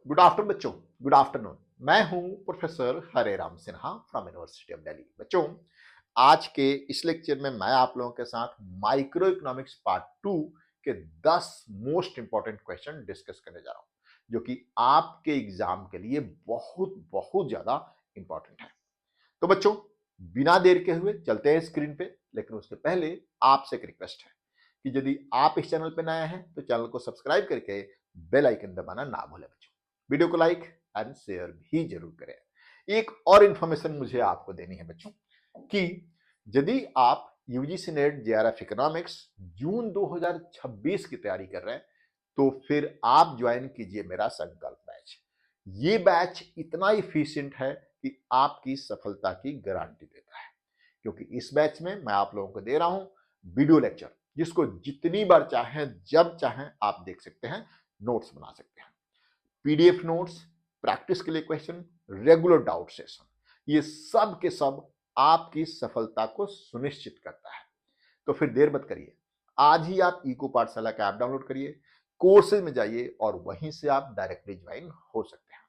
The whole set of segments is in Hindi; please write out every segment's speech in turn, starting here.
गुड आफ्टरनून बच्चों। Good afternoon. मैं हूं professor Hare Ram Sinha from university of Delhi. बच्चों, आज के इस लेक्चर में मैं आप लोगों के साथ माइक्रो इकोनॉमिक्स पार्ट 2 के 10 मोस्ट इंपॉर्टेंट क्वेश्चन डिस्कस करने जा रहा हूं, जो कि आपके एग्जाम के लिए बहुत बहुत ज्यादा इंपॉर्टेंट है। तो बच्चों, बिना देर के हुए चलते हैं स्क्रीन पे, लेकिन उसके पहले आपसे एक रिक्वेस्ट है कि यदि आप इस चैनल पे नए हैं तो चैनल को सब्सक्राइब करके बेल आइकन दबाना ना भूलें। बच्चों, वीडियो को लाइक एंड शेयर भी जरूर करें। एक और इंफॉर्मेशन मुझे आपको देनी है बच्चों कि यदि आप यूजीसी नेट जेआरएफ इकोनॉमिक्स जून 2026 की तैयारी कर रहे हैं तो फिर आप ज्वाइन कीजिए मेरा संकल्प बैच। ये बैच इतना इफिशिएंट है कि आपकी सफलता की गारंटी देता है, क्योंकि इस बैच में मैं आप लोगों को दे रहा हूं वीडियो लेक्चर, जिसको जितनी बार चाहें जब चाहें आप देख सकते हैं, नोट्स बना सकते हैं, पीडीएफ नोट्स, प्रैक्टिस के लिए क्वेश्चन, रेगुलर डाउट सेशन, ये सब के सब आपकी सफलता को सुनिश्चित करता है। तो फिर देर मत करिए, आज ही आप इको पाठशाला का ऐप डाउनलोड करिए, कोर्सेज में जाइए और वहीं से आप डायरेक्टली ज्वाइन हो सकते हैं।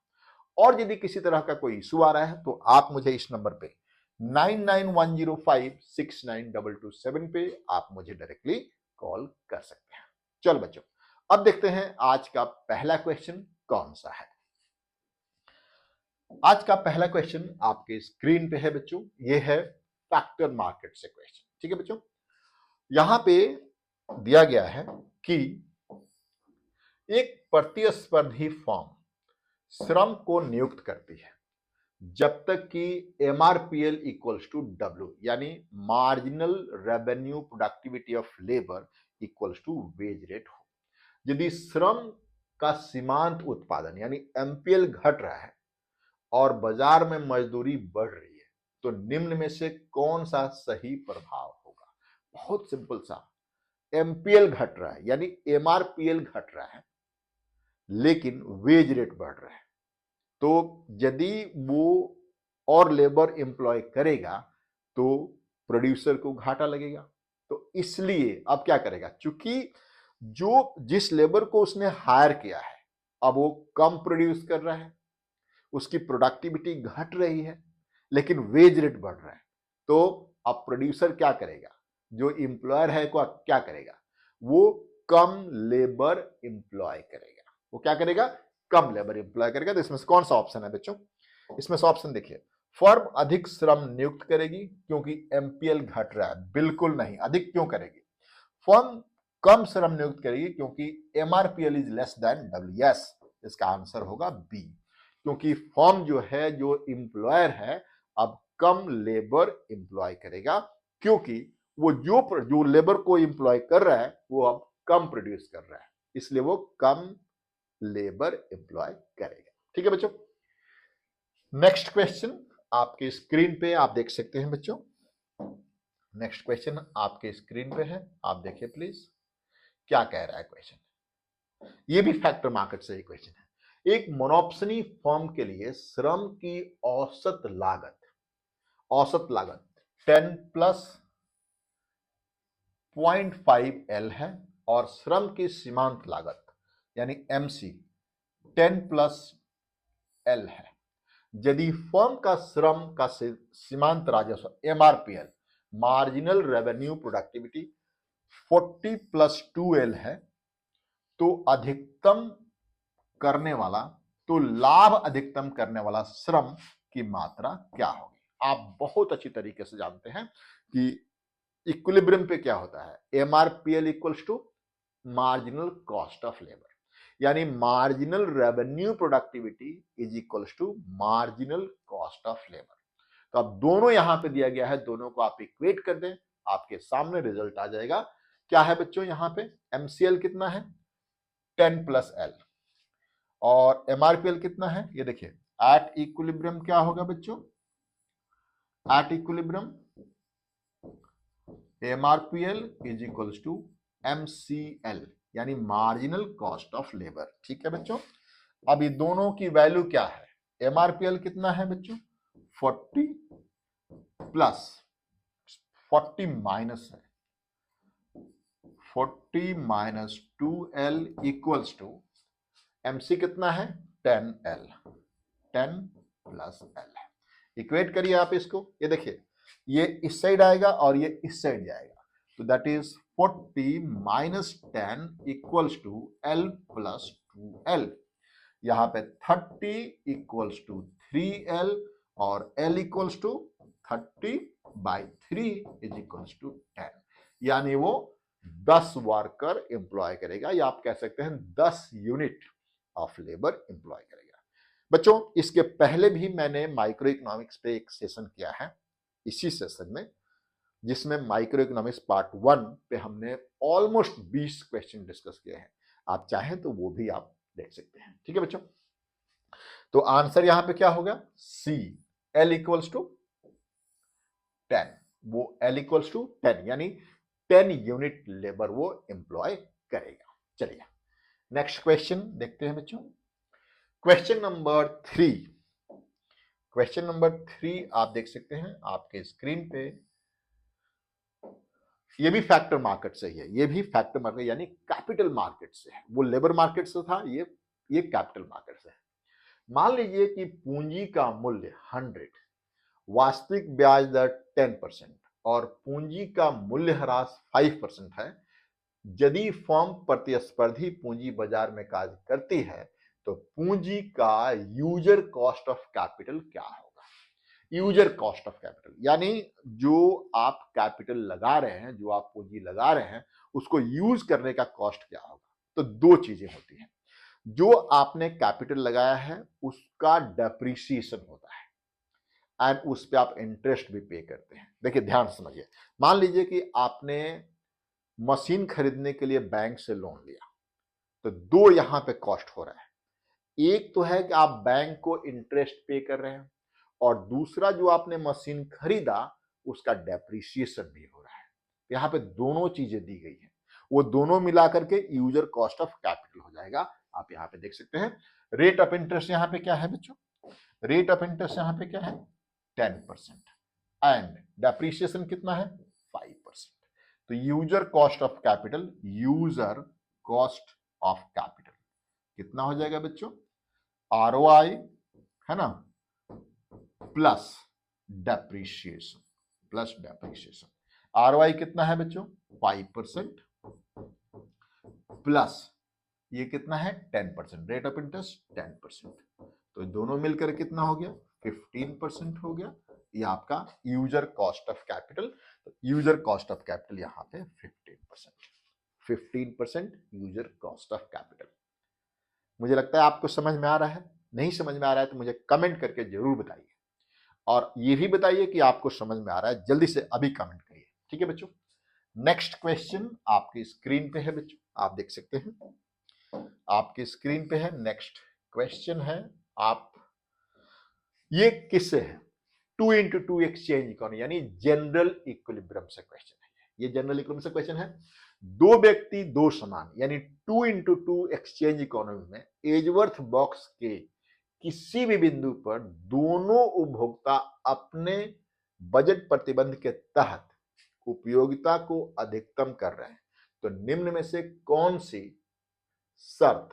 और यदि किसी तरह का कोई इशू आ रहा है तो आप मुझे इस नंबर पे 9910569227 पे आप मुझे डायरेक्टली कॉल कर सकते हैं। चल बच्चों, अब देखते हैं आज का पहला क्वेश्चन कौन सा है। आज का पहला क्वेश्चन आपके स्क्रीन पे है बच्चों, ये है फैक्टर मार्केट से क्वेश्चन। ठीक है बच्चों, यहां पे दिया गया है कि एक प्रतिस्पर्धी फर्म श्रम को नियुक्त करती है जब तक कि MRPL इक्वल्स टू W, यानी marginal revenue productivity of labour equals to wage rate हो। यदि श्रम का सीमांत उत्पादन यानी MPL घट रहा है और बाजार में मजदूरी बढ़ रही है तो निम्न में से कौन सा सही प्रभाव होगा। बहुत सिंपल सा, MPL घट रहा है यानी MRPL घट रहा है लेकिन वेज रेट बढ़ रहा है, तो यदि वो और लेबर एम्प्लॉय करेगा तो प्रोड्यूसर को घाटा लगेगा। तो इसलिए अब क्या करेगा, चूंकि जो जिस लेबर को उसने हायर किया है अब वो कम प्रोड्यूस कर रहा है, उसकी प्रोडक्टिविटी घट रही है लेकिन वेज रेट बढ़ रहा है, तो अब प्रोड्यूसर क्या करेगा, जो एम्प्लॉयर है को क्या करेगा, वो कम लेबर एम्प्लॉय करेगा। वो क्या करेगा, कम लेबर एम्प्लॉय करेगा। तो इसमें से कौन सा ऑप्शन है बच्चों, इसमें से ऑप्शन देखिए, फर्म अधिक श्रम नियुक्त करेगी क्योंकि एमपीएल घट रहा है। बिल्कुल नहीं, अधिक क्यों करेगी, फर्म कम श्रम नियुक्त करेगी क्योंकि MRPL is less than W. Yes, इसका आंसर होगा बी, क्योंकि फर्म जो है, जो एम्प्लॉयर है, अब कम लेबर एम्प्लॉय करेगा, क्योंकि वो जो लेबर को एम्प्लॉय कर रहा है वो अब कम प्रोड्यूस कर रहा है, इसलिए वो कम लेबर एम्प्लॉय करेगा। ठीक है बच्चों, नेक्स्ट क्वेश्चन आपके स्क्रीन पे आप देख सकते हैं बच्चों। नेक्स्ट क्वेश्चन आपके स्क्रीन पे है, आप देखिए प्लीज क्या कह रहा है क्वेश्चन। ये भी फैक्टर मार्केट से ही क्वेश्चन है। एक मोनोप्सनी फर्म के लिए श्रम की औसत लागत 10 प्लस 0.5L है और श्रम की सीमांत लागत यानी MC 10 प्लस L है। यदि फर्म का श्रम का सीमांत राजस्व MRPL, marginal revenue productivity 40 plus 2L है तो लाभ अधिकतम करने वाला श्रम की मात्रा क्या होगी। आप बहुत अच्छी तरीके से जानते हैं कि इक्विलिब्रियम पे क्या होता है, MRPL equals to marginal cost of labour, यानी marginal revenue productivity is equals to marginal cost of labour. तो अब दोनों यहां पे दिया गया है, दोनों को आप इक्वेट कर दें, आपके सामने रिजल्ट आ जाएगा। क्या है बच्चों, यहां पे MCL कितना है 10 प्लस L और MRPL कितना है, ये देखिए एट इक्विलिब्रियम क्या होगा बच्चों, at equilibrium MRPL is equals to MCL यानी मार्जिनल कॉस्ट ऑफ लेबर। ठीक है बच्चों, अब ये दोनों की वैल्यू क्या है, MRPL कितना है बच्चों 40 प्लस 40 माइनस है 40 minus 2L equals to MC कितना है 10L, 10 प्लस L है। इक्वेट करिए आप इसको, ये देखिए ये इस साइड आएगा और ये इस साइड जाएगा, तो that is 40 minus 10 equals to L plus 2L। यहां पे 30 इक्वल्स टू 3L और L equals to 30/3 is equals to 10, यानी वो 10 वर्कर एम्प्लॉय करेगा, या आप कह सकते हैं 10 यूनिट ऑफ लेबर एम्प्लॉय करेगा। बच्चों, इसके पहले भी मैंने माइक्रो इकोनॉमिक्स पे एक सेशन किया है, इसी सेशन में, जिसमें माइक्रो इकोनॉमिक्स पार्ट 1 पे हमने ऑलमोस्ट 20 क्वेश्चन डिस्कस किए हैं। आप चाहें तो वो भी आप देख सकते हैं। ठीक है बच्चों, तो आंसर यहां पे क्या होगा, सी, L इक्वल्स टू 10, वो L इक्वल्स टू 10 यानी 10 यूनिट लेबर वो एम्प्लॉय करेगा। चलिए नेक्स्ट क्वेश्चन देखते हैं बच्चों। क्वेश्चन नंबर 3, क्वेश्चन नंबर 3 आप देख सकते हैं आपके स्क्रीन पे। ये भी फैक्टर मार्केट से ही है, ये भी फैक्टर मार्केट यानी कैपिटल मार्केट से है। वो लेबर मार्केट से था, ये कैपिटल मार्केट से है। मान लीजिए कि पूंजी का मूल्य 100, वास्तविक ब्याज दर 10% और पूंजी का मूल्यह्रास 5% है। यदि फर्म प्रतिस्पर्धी पूंजी बाजार में कार्य करती है तो पूंजी का यूजर कॉस्ट ऑफ कैपिटल क्या होगा। यूजर कॉस्ट ऑफ कैपिटल यानी जो आप कैपिटल लगा रहे हैं, जो आप पूंजी लगा रहे हैं, उसको यूज करने का कॉस्ट क्या होगा। तो दो चीजें होती हैं, जो आपने कैपिटल लगाया है उसका डेप्रिसिएशन होता है एंड उस पर आप इंटरेस्ट भी पे करते हैं। देखिए ध्यान से समझिए, मान लीजिए कि आपने मशीन खरीदने के लिए बैंक से लोन लिया, तो दो यहां पे कॉस्ट हो रहा है। एक तो है कि आप बैंक को इंटरेस्ट पे कर रहे हैं, और दूसरा जो आपने मशीन खरीदा उसका डेप्रिसिएशन भी हो रहा है। यहां पे दोनों चीजें दी गई हैं, वो दोनों मिलाकर के यूजर कॉस्ट ऑफ कैपिटल हो जाएगा। आप यहां पे देख सकते हैं रेट ऑफ इंटरेस्ट यहां पे क्या है बच्चों, रेट ऑफ इंटरेस्ट यहां पे क्या है 10% एंड डेप्रिसिएशन कितना है 5%। तो user cost of capital, user cost of capital कितना हो जाएगा बच्चों, ROI है ना, plus depreciation, plus depreciation. ROI कितना है बच्चों 5% प्लस ये कितना है 10%, रेट ऑफ इंटरेस्ट 10%, तो दोनों मिलकर कितना हो गया 15% हो गया। ये आपका यूजर कॉस्ट ऑफ कैपिटल। तो यूजर कॉस्ट ऑफ कैपिटल यहां पे 15% यूजर कॉस्ट ऑफ कैपिटल। मुझे लगता है आपको समझ में आ रहा है। नहीं समझ में आ रहा है तो मुझे कमेंट करके जरूर बताइए, और ये भी बताइए कि आपको समझ में आ रहा है। जल्दी से अभी कमेंट करिए। ठीक है बच्चों, नेक्स्ट क्वेश्चन आपकी स्क्रीन पे है बच्चों, आप देख सकते हैं आपकी स्क्रीन पे है। नेक्स्ट क्वेश्चन है, आप ये किससे है, 2x2 एक्सचेंज इकोनॉमी यानी जनरल इक्विलिब्रियम से क्वेश्चन है। ये जनरल इक्विलिब्रियम से क्वेश्चन है। दो व्यक्ति दो समान यानी 2x2 एक्सचेंज इकोनॉमी में एजवर्थ बॉक्स के किसी भी बिंदु पर दोनों उपभोक्ता अपने बजट प्रतिबंध के तहत उपयोगिता को अधिकतम कर रहे हैं, तो निम्न में से कौन सी शर्त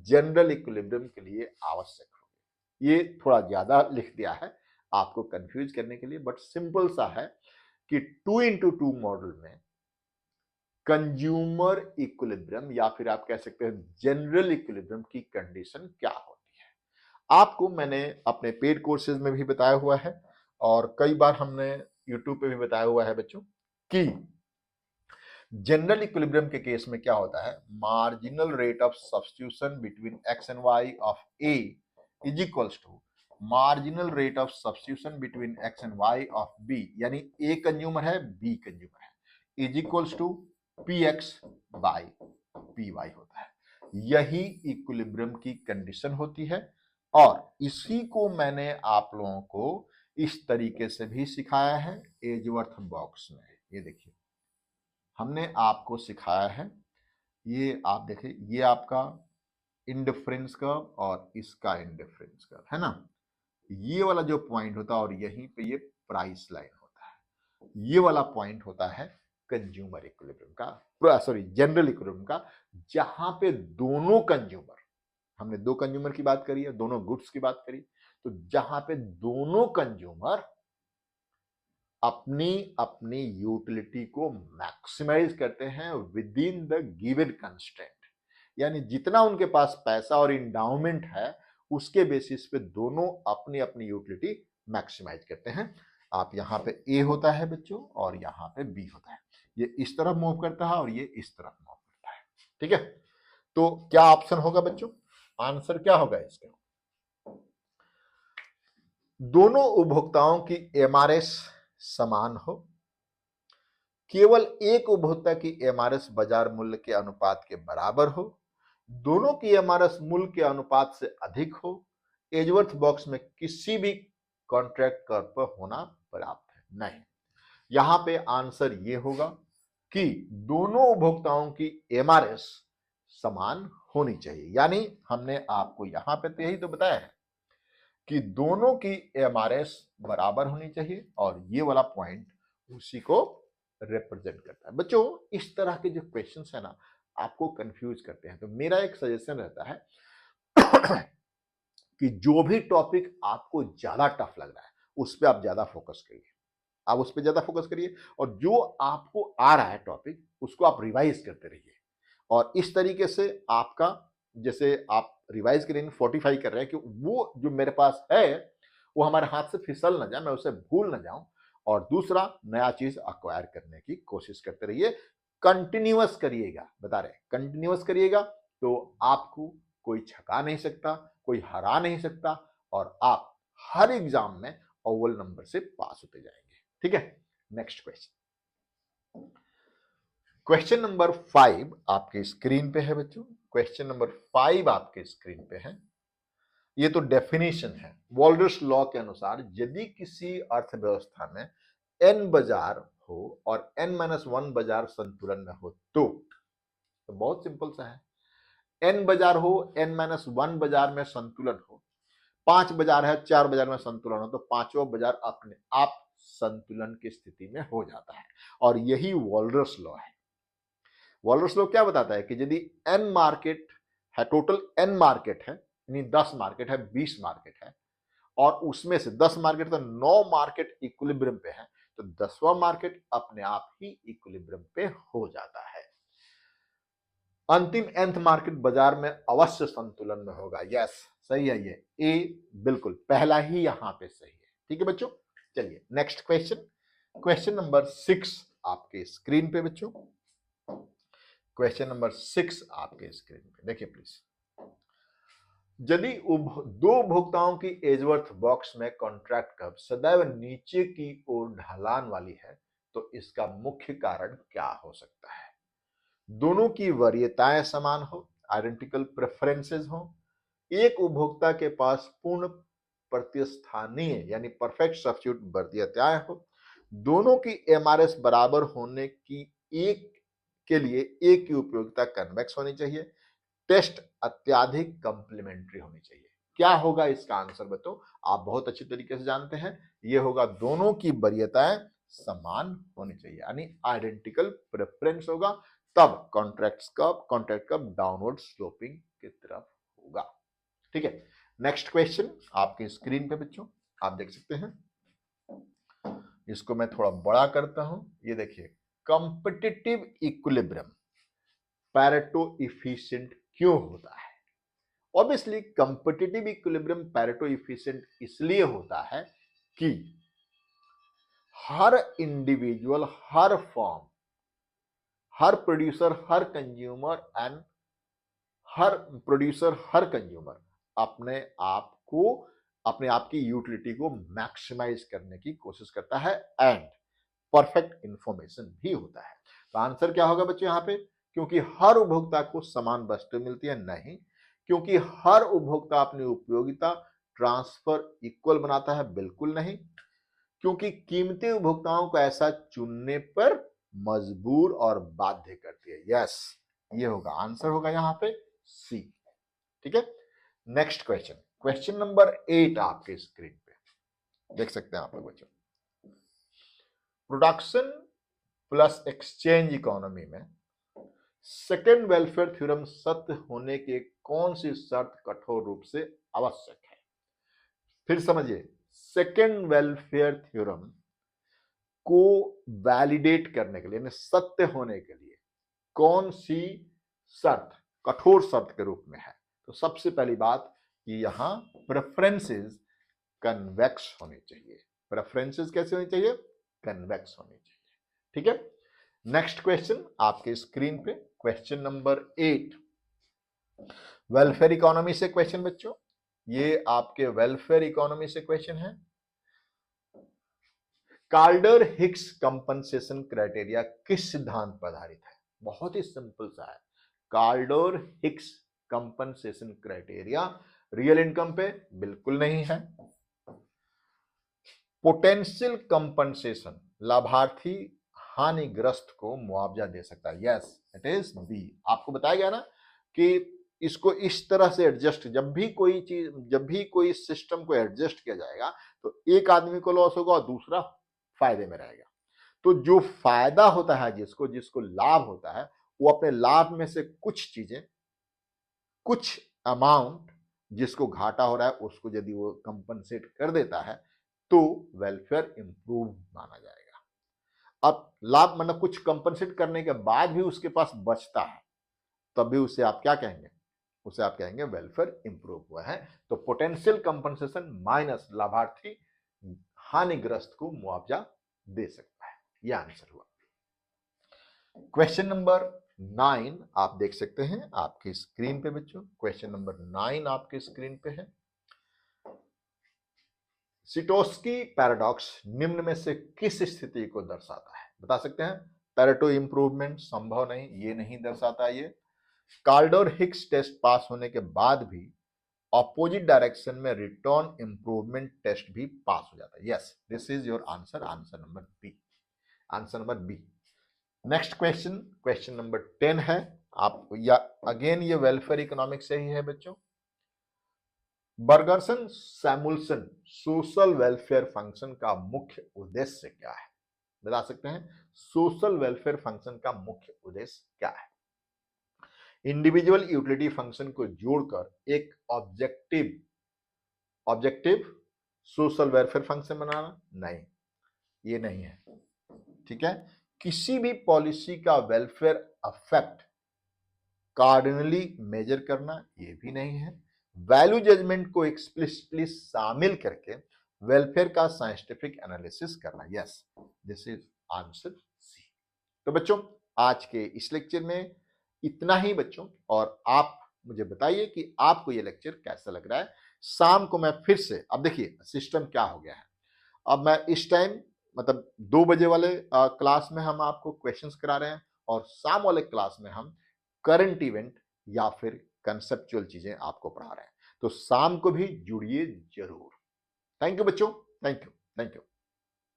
जनरल इक्विलिब्रियम के लिए आवश्यक होगी। ये थोड़ा ज्यादा लिख दिया है आपको कंफ्यूज करने के लिए, बट सिंपल सा है कि 2x2 मॉडल में कंज्यूमर इक्विलिब्रियम या फिर आप कह सकते हैं जनरल इक्विलिब्रियम की कंडीशन क्या होती है। आपको मैंने अपने पेड कोर्सेज में भी बताया हुआ है और कई बार हमने यूट्यूब पे भी बताया हुआ है बच्चों कि जनरल इक्विलिब्रियम के केस में क्या होता है, marginal rate of substitution between X and Y of A is equals to marginal rate of substitution between X and Y of B, यानी ए कंज्यूमर है बी कंज्यूमर है, is equals to P X by P Y होता है। यही इक्विलिब्रियम की कंडीशन होती है, और इसी को मैंने आप लोगों को इस तरीके से भी सिखाया है एजवर्थ बॉक्स में। ये देखिए हमने आपको सिखाया है, ये आप देखिए ये आपका इंडिफरेंस कर्व और इसका इंडिफरेंस कर्व है ना, ये वाला जो पॉइंट होता है और यहीं पे ये प्राइस लाइन होता है, ये वाला पॉइंट होता है कंज्यूमर इक्विलिब्रियम का, सॉरी जनरल इक्विलिब्रियम का, जहां पे दोनों कंज्यूमर हमने दो कंज्यूमर की बात करी है, दोनों गुड्स की बात करी, तो जहां पे दोनों कंज्यूमर अपनी अपनी यूटिलिटी को मैक्सिमाइज करते हैं with in the given constraint, यानी जितना उनके पास पैसा और इंडाउमेंट है उसके बेसिस पे दोनों अपनी अपनी यूटिलिटी मैक्सिमाइज करते हैं। आप यहां पे ए होता है बच्चों और यहां पे बी होता है, ये इस तरफ मूव करता है और ये इस तरफ मूव करता है। ठीक है, तो क्या ऑप्शन होगा बच्चों, आंसर क्या होगा इसका? दोनों उपभोक्ताओं की एमआरएस समान हो, केवल एक उपभोक्ता की एमआरएस बाजार मूल्य के अनुपात के बराबर हो, दोनों की एमआरएस मूल्य के अनुपात से अधिक हो, एजवर्थ बॉक्स में किसी भी कॉन्ट्रैक्ट कर पर होना पर्याप्त है। नहीं, यहां पे आंसर ये होगा कि दोनों उपभोक्ताओं की एमआरएस समान होनी चाहिए, यानी हमने आपको यहां पे तो यही तो बताया है कि दोनों की एमआरएस बराबर होनी चाहिए और ये वाला पॉइंट उसी को रिप्रेजेंट करता है। बच्चों इस तरह के जो क्वेश्चंस है ना आपको कंफ्यूज करते हैं, तो मेरा एक सजेशन रहता है कि जो भी टॉपिक आपको ज्यादा टफ लग रहा है उस पर आप ज्यादा फोकस करिए, आप उस पर ज्यादा फोकस करिए, और जो आपको आ रहा है टॉपिक उसको आप रिवाइज करते रहिए। और इस तरीके से आपका, जैसे आप रिवाइज करेंगे, 45 कर रहे हैं कि वो जो मेरे पास है वो हमारे हाथ से फिसल ना जाए, मैं उसे भूल ना जाऊं, और दूसरा नया चीज अक्वायर करने की कोशिश करते रहिए। कंटिन्यूअस करिएगा, बता रहे कंटिन्यूअस करिएगा, तो आपको कोई छका नहीं सकता, कोई हरा नहीं सकता, और आप हर एग्जाम में अव्वल नंबर से पास होते जाएंगे। ठीक है, नेक्स्ट क्वेश्चन, क्वेश्चन नंबर 5 आपके स्क्रीन पे है बच्चों। क्वेश्चन नंबर 5 आपके स्क्रीन पे है, ये तो डेफिनेशन है। वॉल्डर्स लॉ के अनुसार यदि किसी अर्थव्यवस्था में n बाजार हो और n-1 बाजार संतुलन में हो तो बहुत सिंपल सा है, n बाजार हो, n-1 बाजार में संतुलन हो, 5 बाजार है, 4 बाजार में संतुलन हो, तो पांचवा बाजार अपने आप संतुलन की स्थिति में हो जाता है, और यही वॉल्डर्स लॉ है। वॉल्डर्स लॉ क्या बताता है कि यदि n मार्केट है, टोटल n मार्केट है, यानी 10 मार्केट है, 20 मार्केट है, और उसमें से 10 मार्केट तो 9 मार्केट इक्विलिब्रियम पे है, तो 10वां मार्केट अपने आप ही इक्विलिब्रियम पे हो जाता है। अंतिम nth मार्केट बाजार में अवश्य संतुलन में होगा। यस, सही है, ये ए बिल्कुल पहला ही यहां पे सही है। ठीक है बच्चों, चलिए नेक्स्ट क्वेश्चन, क्वेश्चन नंबर 6 आपके स्क्रीन पे बच्चों। क्वेश्चन नंबर 6 आपके स्क्रीन पे देखिए प्लीज। यदि दो उपभोक्ताओं की एजवर्थ बॉक्स में कॉन्ट्रैक्ट कर्व सदैव नीचे की ओर ढलान वाली है, तो इसका मुख्य कारण क्या हो सकता है? दोनों की वरीयताएं समान हो, आइडेंटिकल प्रेफरेंसेस हो, एक उपभोक्ता के पास पूर्ण प्रतिस्थानीय यानी परफेक्ट सब्स्टिट्यूट वरीयताएं हो, दोनों की एमआरएस बराबर होने की एक के लिए एक की उपयोगिता कन्वेक्स होनी चाहिए, टेस्ट अत्याधिक कंप्लीमेंट्री होनी चाहिए। क्या होगा इसका आंसर बताओ? आप बहुत अच्छी तरीके से जानते हैं, यह होगा दोनों की वरीयताएं समान होनी चाहिए, यानी आइडेंटिकल प्रेफरेंस होगा, तब कॉन्ट्रैक्ट कब डाउनवर्ड स्लोपिंग की तरफ होगा। ठीक है, नेक्स्ट क्वेश्चन आपके स्क्रीन पे बच्चों आप देख सकते हैं, इसको मैं थोड़ा बड़ा करता हूं, ये देखिए, कॉम्पिटिटिव इक्विलिब्रियम पैरेटो इफिशिएंट क्यों होता है? Obviously competitive equilibrium Pareto efficient इसलिए होता है कि हर इंडिविजुअल, हर फॉर्म, हर प्रोड्यूसर, हर कंज्यूमर एंड हर प्रोड्यूसर, हर कंज्यूमर अपने आप की यूटिलिटी को मैक्सिमाइज करने की कोशिश करता है, एंड परफेक्ट इंफॉर्मेशन भी होता है। तो आंसर क्या होगा बच्चों यहां पे? क्योंकि हर उपभोक्ता को समान वस्तु मिलती है? नहीं, क्योंकि हर उपभोक्ता अपनी उपयोगिता ट्रांसफर इक्वल बनाता है? बिल्कुल नहीं, क्योंकि कीमतें उपभोक्ताओं को ऐसा चुनने पर मजबूर और बाध्य करती है। यस, ये होगा आंसर, होगा यहां पे सी। ठीक है, नेक्स्ट क्वेश्चन, क्वेश्चन नंबर 8 आपके स्क्रीन पे देख सकते हैं आप लोग बच्चों। प्रोडक्शन प्लस एक्सचेंज इकोनॉमी में सेकेंड वेलफेयर थ्योरम सत्य होने के कौन सी शर्त कठोर रूप से आवश्यक है? फिर समझिए, सेकेंड वेलफेयर थ्योरम को वैलिडेट करने के लिए, यानी सत्य होने के लिए कौन सी शर्त कठोर शर्त के रूप में है? तो सबसे पहली बात कि यहां प्रेफरेंसेस कन्वेक्स होनी चाहिए। प्रेफरेंसेस कैसे होनी चाहिए? कन्वेक्स होनी चाहिए। ठीक है, नेक्स्ट क्वेश्चन आपके स्क्रीन पे, क्वेश्चन नंबर 8, वेलफेयर इकोनॉमी से क्वेश्चन बच्चों। ये आपके वेलफेयर इकोनॉमी से क्वेश्चन है। कार्डर हिक्स कंपनसेशन क्राइटेरिया किस सिद्धांत पर आधारित है? बहुत ही सिंपल सा है। कार्डर Hicks compensation criteria real income पे बिल्कुल नहीं है। पोटेंशियल कंपनसेशन, लाभार्थी हानिग्रस्त को मुआवजा दे सकता है। Yes, it is B. आपको बताया गया ना कि इसको इस तरह से एडजस्ट, जब भी कोई चीज, जब भी कोई सिस्टम को एडजस्ट किया जाएगा तो एक आदमी को लॉस होगा और दूसरा फायदे में रहेगा। तो जो फायदा होता है, जिसको जिसको लाभ होता है, वो अपने लाभ में से कुछ चीजें, कुछ अमाउंट जिसको घाटा हो रहा है उसको यदि वो कंपनसेट कर देता है तो वेलफेयर इंप्रूव माना जाएगा। अब लाभ मतलब कुछ कंपनसेट करने के बाद भी उसके पास बचता है, तब भी उसे आप क्या कहेंगे? उसे आप कहेंगे वेलफेयर इंप्रूव हुआ है। तो पोटेंशियल कंपनसेशन माइनस लाभार्थी हानिग्रस्त को मुआवजा दे सकता है। यह आंसर हुआ। क्वेश्चन नंबर 9 आप देख सकते हैं आपकी स्क्रीन पे बच्चों। क्वेश्चन नंबर 9 आपके स्क्रीन पे है। सिटोस्की पैराडॉक्स निम्न में से किस स्थिति को दर्शाता है? बता सकते हैं? पेरेटो इंप्रूवमेंट संभव नहीं, ये नहीं दर्शाता। ये कार्डर हिक्स टेस्ट पास होने के बाद भी ऑपोजिट डायरेक्शन में रिटर्न इंप्रूवमेंट टेस्ट भी पास हो जाता है। Yes, this is your answer, answer number B, answer number B. Next question, question number 10 है। आप या अगेन ये वेलफेयर इकोनॉमिक्स से ही है बच्चों। बर्गरसन सैमुअल्सन सोशल वेलफेयर फंक्शन का मुख्य उद्देश्य क्या है? बता सकते हैं? सोशल वेलफेयर फंक्शन का मुख्य उद्देश्य क्या है? इंडिविजुअल यूटिलिटी फंक्शन को जोड़कर एक ऑब्जेक्टिव सोशल वेलफेयर फंक्शन बनाना? नहीं, ये नहीं है। ठीक है, किसी भी पॉलिसी का वेलफेयर अफेक्ट कार्डिनली मेजर करना? ये भी नहीं है। वैल्यू जजमेंट को एक्सप्लिसिटली शामिल करके वेलफेयर का साइंटिफिक एनालिसिस करना? Yes, this is answer C. तो बच्चों आज के इस लेक्चर में इतना ही बच्चों, और आप मुझे बताइए कि आपको ये लेक्चर कैसा लग रहा है। शाम को मैं फिर से, अब देखिए सिस्टम क्या हो गया है, अब मैं इस टाइम मतलब 2 बजे वाले क्लास में हम आपको क्वेश्चंस करा रहे हैं और शाम वाले क्लास में हम करंट इवेंट या फिर कंसेप्चुअल चीजें आपको पढ़ा रहे हैं। तो शाम को भी जुड़िए जरूर। थैंक यू बच्चों, थैंक यू, थैंक यू।